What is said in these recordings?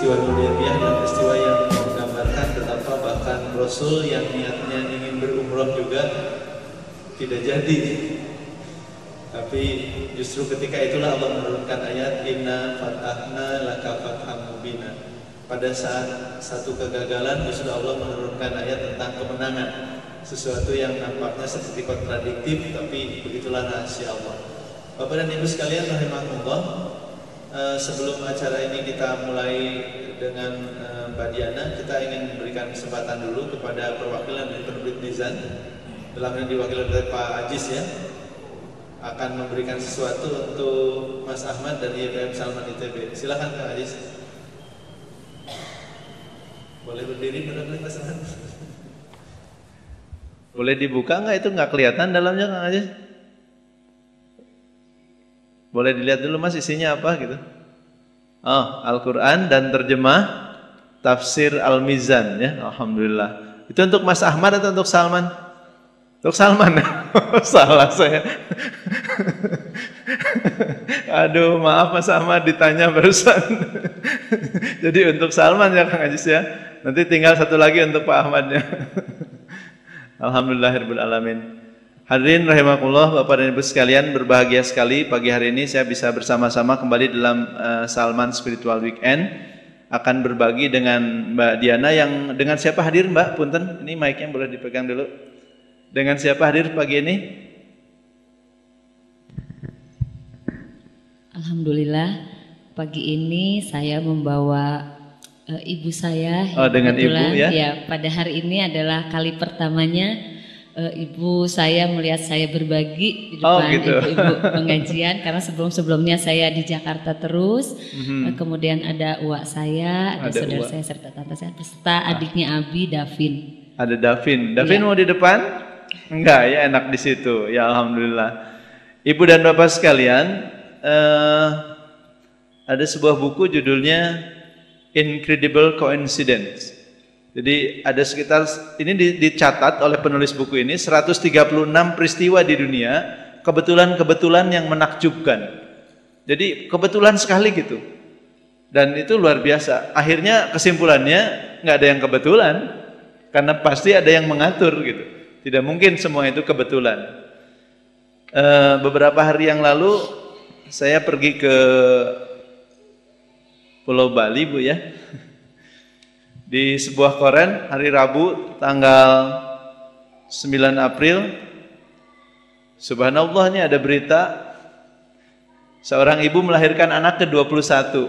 peristiwa Hudaybiyah adalah peristiwa yang menggambarkan betapa bahkan Rasul yang niatnya ingin berumroh juga tidak jadi. Tapi justru ketika itulah Allah menurunkan ayat Inna fatahna laka fatham mubina. Pada saat satu kegagalan justru Allah menurunkan ayat tentang kemenangan. Sesuatu yang nampaknya seperti kontradiktif, tapi begitulah rahasia Allah. Bapak dan Ibu sekalian rahimakumullah, sebelum acara ini kita mulai dengan Mbak Diana, kita ingin memberikan kesempatan dulu kepada perwakilan dari penerbit Mizan, dalam yang diwakili oleh Pak Ajis ya, akan memberikan sesuatu untuk Mas Ahmad dan IPM Salman ITB. Silakan Pak Ajis. Boleh berdiri benar-benar Mas Ahmad? Boleh dibuka nggak? Itu nggak kelihatan dalamnya Kang Ajis? Boleh dilihat dulu Mas isinya apa gitu. Oh, Al-Quran dan terjemah Tafsir Al-Mizan ya. Alhamdulillah. Itu untuk Mas Ahmad atau untuk Salman? Untuk Salman. Salah saya. Aduh, maaf Mas Ahmad ditanya barusan. Jadi untuk Salman ya Kang Ajis ya. Nanti tinggal satu lagi untuk Pak Ahmadnya. Alhamdulillahirabbil alamin. Hadirin rahimakumullah, Bapak dan Ibu sekalian, berbahagia sekali pagi hari ini saya bisa bersama-sama kembali dalam Salman Spiritual Weekend. Akan berbagi dengan Mbak Diana yang dengan siapa hadir Mbak? Punten, ini mic-nya boleh dipegang dulu. Dengan siapa hadir pagi ini? Alhamdulillah, pagi ini saya membawa ibu saya. Oh, dengan ibu ya? Ya, pada hari ini adalah kali pertamanya ibu saya melihat saya berbagi di depan ibu-ibu pengajian, karena sebelum-sebelumnya saya di Jakarta terus. Kemudian ada uak saya, ada saudara saya serta tante saya, beserta adiknya Abi, Davin. Ada Davin. Davin ya. Mau di depan? Enggak ya, enak di situ. Ya alhamdulillah. Ibu dan Bapak sekalian, ada sebuah buku judulnya Incredible Coincidence. Jadi ada sekitar, ini dicatat oleh penulis buku ini 136 peristiwa di dunia, kebetulan-kebetulan yang menakjubkan. Jadi kebetulan sekali gitu. Dan itu luar biasa. Akhirnya kesimpulannya nggak ada yang kebetulan, karena pasti ada yang mengatur gitu. Tidak mungkin semua itu kebetulan. Beberapa hari yang lalu saya pergi ke Pulau Bali Bu ya. Di sebuah koran hari Rabu tanggal 9 April, subhanallah, ini ada berita seorang ibu melahirkan anak ke-21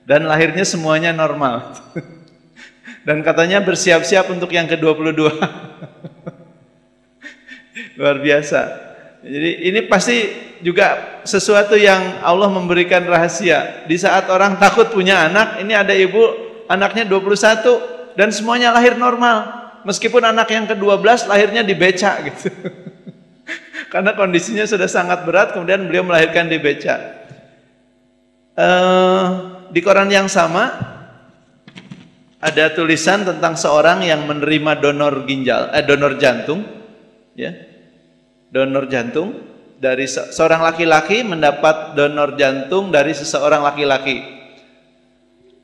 dan lahirnya semuanya normal. Dan katanya bersiap-siap untuk yang ke-22. Luar biasa. Jadi ini pasti juga sesuatu yang Allah memberikan rahasia. Di saat orang takut punya anak, ini ada ibu anaknya 21 dan semuanya lahir normal. Meskipun anak yang ke-12 lahirnya di beca gitu. Karena kondisinya sudah sangat berat, kemudian beliau melahirkan di beca. Di koran yang sama ada tulisan tentang seorang yang menerima donor ginjal, donor jantung, ya, donor jantung dari seorang laki-laki mendapat donor jantung dari seseorang laki-laki.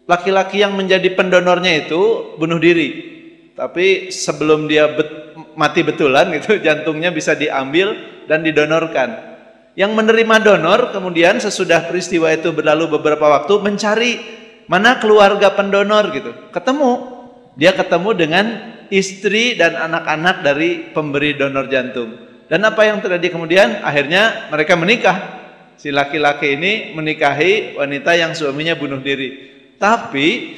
Laki-laki yang menjadi pendonornya itu bunuh diri, tapi sebelum dia mati betulan gitu, jantungnya bisa diambil dan didonorkan. Yang menerima donor kemudian sesudah peristiwa itu berlalu beberapa waktu mencari mana keluarga pendonor gitu. Dia ketemu dengan istri dan anak-anak dari pemberi donor jantung. Dan apa yang terjadi kemudian? Akhirnya mereka menikah. Si laki-laki ini menikahi wanita yang suaminya bunuh diri. Tapi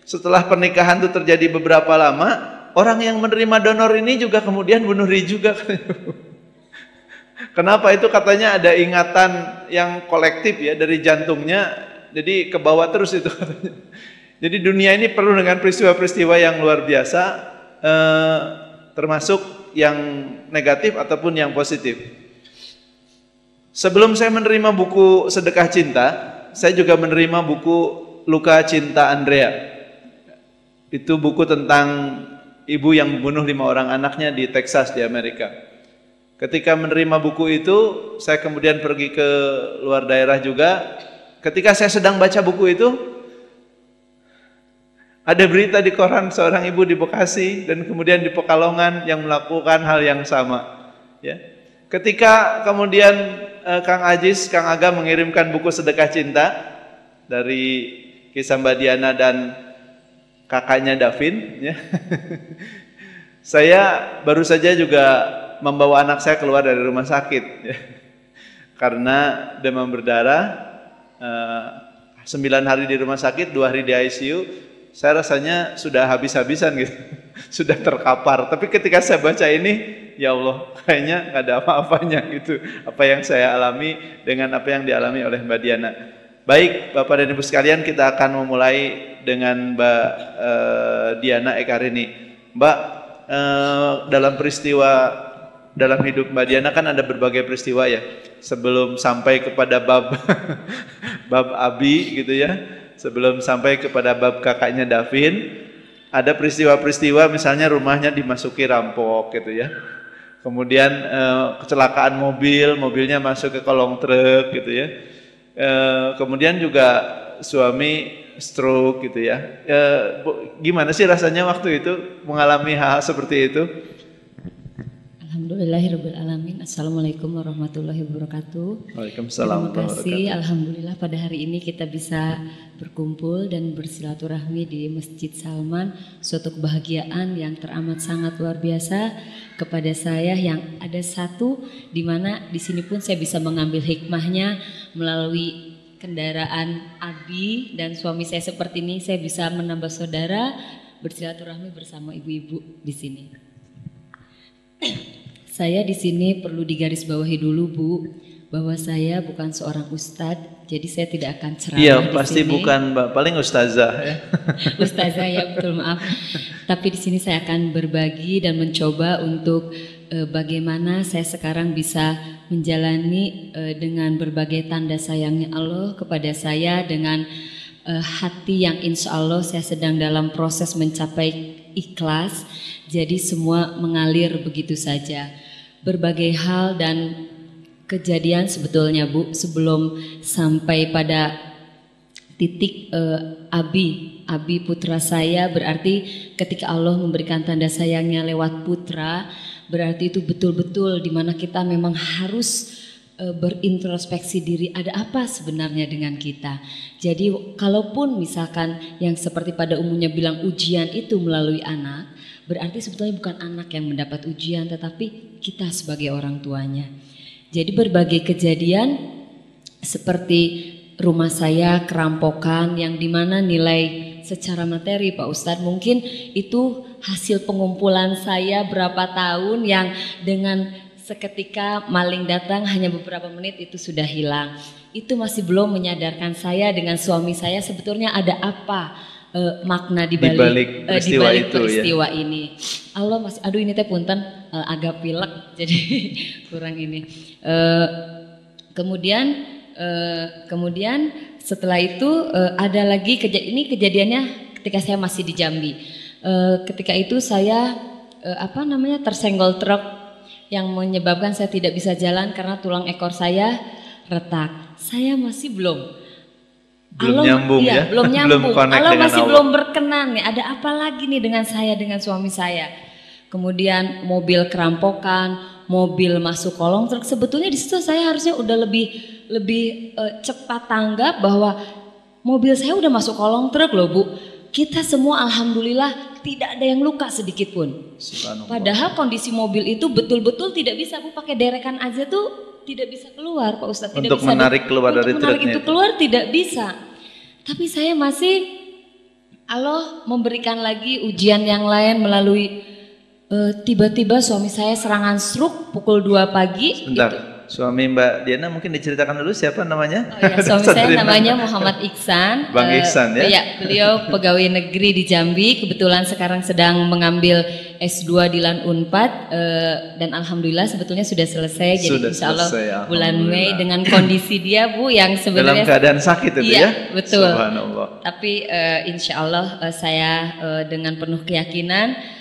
setelah pernikahan itu terjadi beberapa lama, orang yang menerima donor ini juga kemudian bunuh diri juga. Kenapa itu? Katanya ada ingatan yang kolektif ya dari jantungnya, jadi ke bawah terus itu katanya. Jadi dunia ini penuh dengan peristiwa-peristiwa yang luar biasa, termasuk yang negatif ataupun yang positif. Sebelum saya menerima buku Sedekah Cinta, saya juga menerima buku Luka Cinta Andrea. Itu buku tentang ibu yang membunuh 5 orang anaknya di Texas di Amerika. Ketika menerima buku itu, saya kemudian pergi ke luar daerah juga. Ketika saya sedang baca buku itu, Ada berita di koran seorang ibu di Bekasi dan kemudian di Pekalongan yang melakukan hal yang sama. Ya. Ketika kemudian Kang Ajis, Kang Aga mengirimkan buku Sedekah Cinta dari kisah Mbak Diana dan kakaknya Davin, ya. Saya baru saja juga membawa anak saya keluar dari rumah sakit, ya. Karena demam berdarah, 9 hari di rumah sakit, 2 hari di ICU. Saya rasanya sudah habis-habisan gitu, sudah terkapar. Tapi ketika saya baca ini, ya Allah, kayaknya nggak ada apa-apanya gitu. Apa yang saya alami dengan apa yang dialami oleh Mbak Diana. Baik, Bapak dan Ibu sekalian, kita akan memulai dengan Mbak Diana Ekarini. Mbak, dalam peristiwa dalam hidup Mbak Diana kan ada berbagai peristiwa ya. Sebelum sampai kepada bab bab Abi gitu ya. Sebelum sampai kepada bab kakaknya Davin, ada peristiwa-peristiwa misalnya rumahnya dimasuki rampok gitu ya. Kemudian kecelakaan mobilnya masuk ke kolong truk gitu ya. Kemudian juga suami stroke gitu ya. Gimana sih rasanya waktu itu mengalami hal seperti itu? Alhamdulillahirrabbilalamin. Assalamualaikum warahmatullahi wabarakatuh. Waalaikumsalam. Terima kasih. Alhamdulillah pada hari ini kita bisa berkumpul dan bersilaturahmi di Masjid Salman. Suatu kebahagiaan yang teramat sangat luar biasa kepada saya yang ada satu di mana di sini pun saya bisa mengambil hikmahnya melalui kendaraan Abi dan suami saya seperti ini. Saya bisa menambah saudara, bersilaturahmi bersama ibu-ibu di sini. Saya di sini perlu digarisbawahi dulu Bu, bahwa saya bukan seorang ustadz, jadi saya tidak akan ceramah. Iya, pasti sini. Bukan Mbak, paling ustazah ya. Ustazah ya, betul, maaf. Tapi di sini saya akan berbagi dan mencoba untuk bagaimana saya sekarang bisa menjalani dengan berbagai tanda sayangnya Allah kepada saya dengan hati yang insya Allah saya sedang dalam proses mencapai ikhlas. Jadi semua mengalir begitu saja. Berbagai hal dan kejadian sebetulnya Bu sebelum sampai pada titik Abi putra saya, berarti ketika Allah memberikan tanda sayangnya lewat putra, berarti itu betul-betul dimana kita memang harus berintrospeksi diri, ada apa sebenarnya dengan kita. Jadi kalaupun misalkan yang seperti pada umumnya bilang ujian itu melalui anak, berarti sebetulnya bukan anak yang mendapat ujian, tetapi kita sebagai orang tuanya. Jadi berbagai kejadian seperti rumah saya kerampokan yang dimana nilai secara materi Pak Ustadz mungkin itu hasil pengumpulan saya berapa tahun yang dengan seketika maling datang hanya beberapa menit itu sudah hilang. Itu masih belum menyadarkan saya dengan suami saya sebetulnya ada apa makna di balik peristiwa ya? Ini. Allah masih, aduh ini teh punten agak pilek jadi kurang ini. Kemudian setelah itu ada lagi ini kejadiannya ketika saya masih di Jambi. Ketika itu saya tersenggol truk yang menyebabkan saya tidak bisa jalan karena tulang ekor saya retak. Saya masih belum nyambung ya, belum nyambung. Allah masih belum berkenan nih. Ada apa lagi nih dengan saya, dengan suami saya? Kemudian mobil kerampokan, mobil masuk kolong truk. Sebetulnya di situ saya harusnya udah lebih cepat tanggap bahwa mobil saya udah masuk kolong truk loh Bu. Kita semua alhamdulillah tidak ada yang luka sedikit pun. Padahal kondisi mobil itu betul-betul tidak bisa Bu, pakai derekan aja tuh tidak bisa keluar Pak Ustadz. Untuk menarik keluar dari truknya. Untuk menarik itu keluar tidak bisa. Tapi saya masih Allah memberikan lagi ujian yang lain melalui tiba-tiba suami saya serangan stroke pukul 2 pagi. Sebentar. Suami Mbak Diana mungkin diceritakan dulu siapa namanya? Oh ya, suami saya namanya Muhammad Iksan. Bang Iksan ya? Ya, beliau pegawai negeri di Jambi. Kebetulan sekarang sedang mengambil S2 di LAN Unpad dan alhamdulillah sebetulnya sudah selesai. Jadi insya Allah bulan Mei dengan kondisi dia Bu yang sebenarnya dalam keadaan sakit itu ya? Betul. Subhanallah. Tapi insya Allah saya dengan penuh keyakinan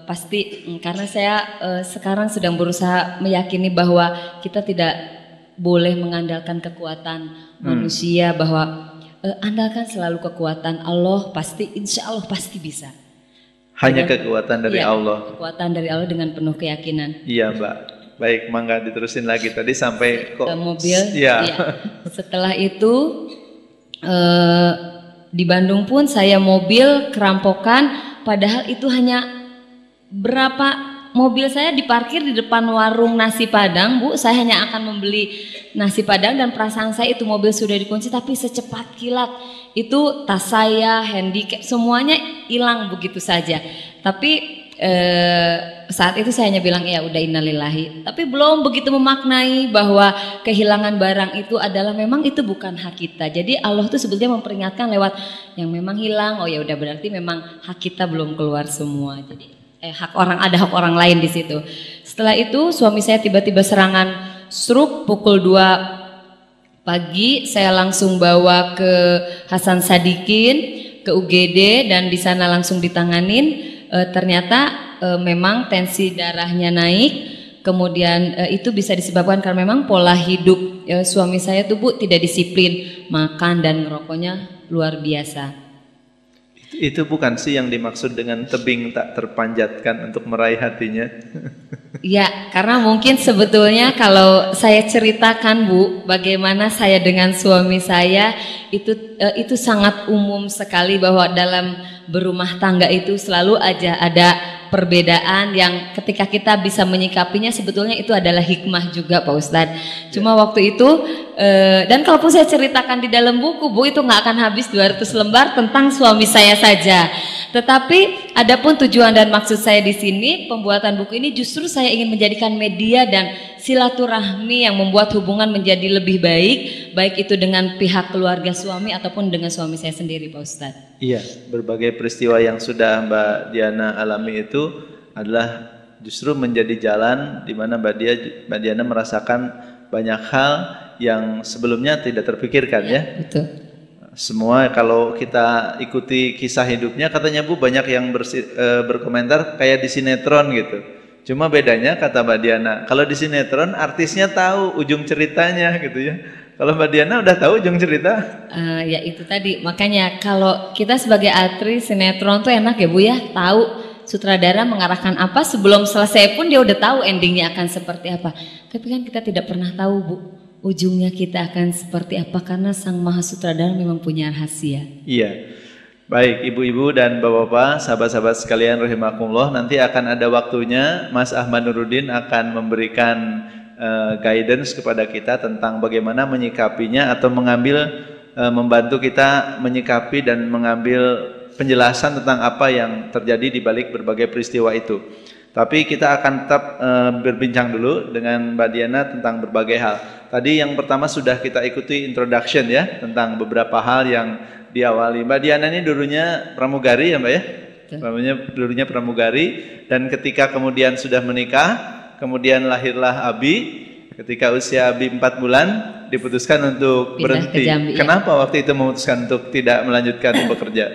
pasti karena saya sekarang sedang berusaha meyakini bahwa kita tidak boleh mengandalkan kekuatan manusia, bahwa andalkan selalu kekuatan Allah, pasti insya Allah pasti bisa. Hanya kekuatan dari Allah. Kekuatan dari Allah dengan penuh keyakinan. Iya Mbak. Baik, mangga diterusin lagi tadi sampai ke mobil. Iya. Setelah itu di Bandung pun saya mobil kerampokan, padahal itu hanya berapa mobil saya diparkir di depan warung nasi Padang, Bu. Saya hanya akan membeli nasi Padang dan perasaan saya itu mobil sudah dikunci, tapi secepat kilat itu tas saya, handicap, semuanya hilang begitu saja. Tapi saat itu saya hanya bilang ya udah innalillahi, tapi belum begitu memaknai bahwa kehilangan barang itu adalah memang itu bukan hak kita. Jadi Allah tuh sebetulnya memperingatkan lewat yang memang hilang. Oh ya udah, berarti memang hak kita belum keluar semua. Jadi hak hak orang lain di situ. Setelah itu suami saya tiba-tiba serangan stroke pukul 2 pagi. Saya langsung bawa ke Hasan Sadikin, ke UGD, dan di sana langsung ditanganin. Ternyata memang tensi darahnya naik. Kemudian itu bisa disebabkan karena memang pola hidup suami saya tuh, Bu, tidak disiplin, makan dan ngerokoknya luar biasa. Itu bukan sih yang dimaksud dengan tebing tak terpanjatkan untuk meraih hatinya? Ya, karena mungkin sebetulnya kalau saya ceritakan, Bu, bagaimana saya dengan suami saya itu sangat umum sekali, bahwa dalam berumah tangga itu selalu aja ada perbedaan yang ketika kita bisa menyikapinya sebetulnya itu adalah hikmah juga, Pak Ustadz. Cuma waktu itu dan kalaupun saya ceritakan di dalam buku, Bu, itu nggak akan habis 200 lembar tentang suami saya saja. Tetapi adapun tujuan dan maksud saya di sini pembuatan buku ini justru saya ingin menjadikan media dan silaturahmi yang membuat hubungan menjadi lebih baik, baik itu dengan pihak keluarga suami ataupun dengan suami saya sendiri, Pak Ustadz. Iya, berbagai peristiwa yang sudah Mbak Diana alami itu adalah justru menjadi jalan di mana Mbak Diana merasakan banyak hal yang sebelumnya tidak terpikirkan, ya. Betul. Semua kalau kita ikuti kisah hidupnya, katanya Bu banyak yang berkomentar kayak di sinetron gitu. Cuma bedanya kata Mbak Diana, kalau di sinetron artisnya tahu ujung ceritanya gitu ya. Kalau Mbak Diana udah tahu ujung cerita? Ya itu tadi, makanya kalau kita sebagai aktris sinetron tuh enak ya, Bu, ya, tahu sutradara mengarahkan apa, sebelum selesai pun dia udah tahu endingnya akan seperti apa. Tapi kan kita tidak pernah tahu, Bu, ujungnya kita akan seperti apa, karena Sang Maha Sutradara memang punya rahasia. Iya. Baik, ibu-ibu dan bapak-bapak, sahabat-sahabat sekalian rahimakumullah, nanti akan ada waktunya Mas Ahmad Nuruddin akan memberikan guidance kepada kita tentang bagaimana menyikapinya atau membantu kita menyikapi dan mengambil penjelasan tentang apa yang terjadi di balik berbagai peristiwa itu. Tapi kita akan tetap berbincang dulu dengan Mbak Diana tentang berbagai hal. Tadi yang pertama sudah kita ikuti introduction, ya, tentang beberapa hal yang diawali. Mbak Diana ini dulunya pramugari, ya Mbak, ya? Dulunya pramugari, dan ketika kemudian sudah menikah, kemudian lahirlah Abi. Ketika usia Abi 4 bulan diputuskan untuk berhenti. Jambi, Kenapa waktu itu memutuskan untuk tidak melanjutkan bekerja?